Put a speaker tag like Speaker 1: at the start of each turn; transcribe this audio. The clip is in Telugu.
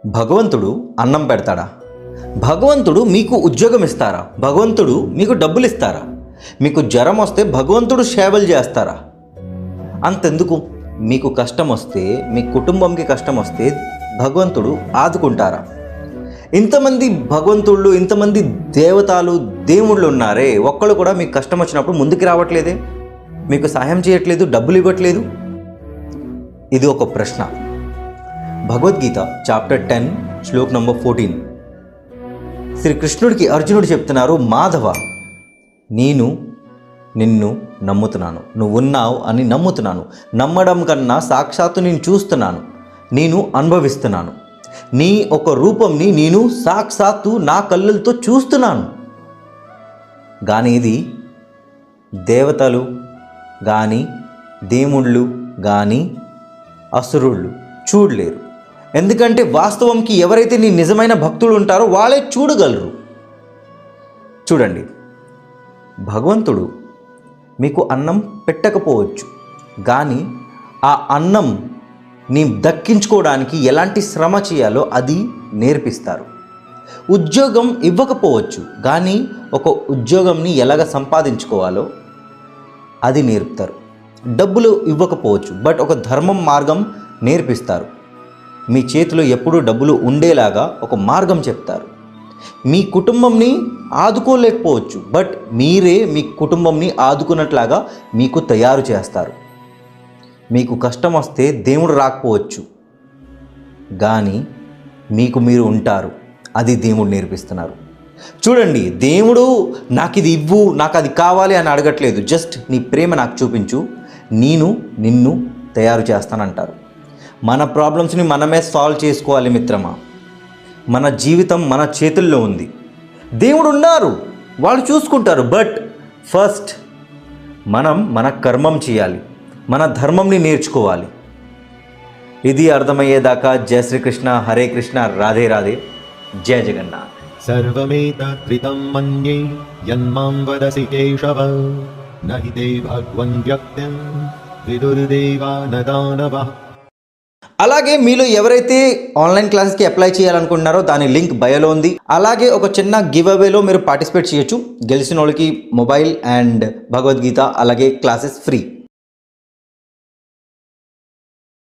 Speaker 1: భగవంతుడు అన్నం పెడతాడా? భగవంతుడు మీకు ఉద్యోగం ఇస్తారా? భగవంతుడు మీకు డబ్బులు ఇస్తారా? మీకు జ్వరం వస్తే భగవంతుడు సేవలు చేస్తారా? అంతెందుకు, మీకు కష్టం వస్తే, మీ కుటుంబంకి కష్టం వస్తే భగవంతుడు ఆదుకుంటారా? ఇంతమంది భగవంతుళ్ళు, ఇంతమంది దేవతలు, దేవుళ్ళు ఉన్నారే, ఒక్కళ్ళు కూడా మీకు కష్టం వచ్చినప్పుడు ముందుకు రావట్లేదే? మీకు సహాయం చేయట్లేదు, డబ్బులు ఇవ్వట్లేదు? ఇది ఒక ప్రశ్న. భగవద్గీత చాప్టర్ 10 శ్లోక్ నంబర్ 14 శ్రీకృష్ణుడికి అర్జునుడు చెప్తున్నారు, మాధవ, నేను నిన్ను నమ్ముతున్నాను, నువ్వు ఉన్నావు అని నమ్ముతున్నాను. నమ్మడం కన్నా సాక్షాత్తు నేను చూస్తున్నాను, నేను అనుభవిస్తున్నాను. నీ ఒక రూపంని నేను సాక్షాత్తు నా కళ్ళతో చూస్తున్నాను. కానీ ఇది దేవతలు కానీ, దేవుళ్ళు కానీ, అసురుళ్ళు చూడలేరు. ఎందుకంటే వాస్తవంకి ఎవరైతే నీ నిజమైన భక్తులు ఉంటారో వాళ్ళే చూడగలరు. చూడండి, భగవంతుడు మీకు అన్నం పెట్టకపోవచ్చు, కానీ ఆ అన్నం నీ దక్కించుకోవడానికి ఎలాంటి శ్రమ చేయాలో అది నేర్పిస్తారు. ఉద్యోగం ఇవ్వకపోవచ్చు, కానీ ఒక ఉద్యోగంని ఎలాగ సంపాదించుకోవాలో అది నేర్పుతారు. డబ్బులు ఇవ్వకపోవచ్చు, బట్ ఒక ధర్మం మార్గం నేర్పిస్తారు. మీ చేతిలో ఎప్పుడూ డబ్బులు ఉండేలాగా ఒక మార్గం చెప్తారు. మీ కుటుంబంని ఆదుకోలేకపోవచ్చు, బట్ మీరే మీ కుటుంబంని ఆదుకున్నట్లాగా మీకు తయారు చేస్తారు. మీకు కష్టం వస్తే దేవుడు రాకపోవచ్చు, కానీ మీకు మీరు ఉంటారు. అది దేవుడు నేర్పిస్తున్నారు. చూడండి, దేవుడు నాకు ఇది ఇవ్వు, నాకు అది కావాలి అని అడగట్లేదు. జస్ట్ నీ ప్రేమ నాకు చూపించు, నేను నిన్ను తయారు చేస్తానంటారు. మన ప్రాబ్లమ్స్ని మనమే సాల్వ్ చేసుకోవాలి మిత్రమా. మన జీవితం మన చేతుల్లో ఉంది. దేవుడు ఉన్నారు, వాళ్ళు చూసుకుంటారు. బట్ ఫస్ట్ మనం మన కర్మం చేయాలి, మన ధర్మంని నేర్చుకోవాలి. ఇది అర్థమయ్యేదాకా జయ శ్రీకృష్ణ, హరే కృష్ణ, రాధే రాధే, జయ జగన్నాథ్.
Speaker 2: सर्वमेतत्कृतं मन्ये यन्मां वदसि केशव न हि ते भगवन् व्यक्तिं विदुर्देवा न दानवः.
Speaker 1: అలాగే మీలో ఎవరైతే ఆన్లైన్ క్లాసెస్కి అప్లై చేయాలనుకుంటున్నారో దాని లింక్ బయోలో ఉంది. అలాగే ఒక చిన్న గివ్ అవేలో మీరు పార్టిసిపేట్ చేయొచ్చు. గెలిచిన వాళ్ళకి మొబైల్ అండ్ భగవద్గీత అలాగే క్లాసెస్ ఫ్రీ.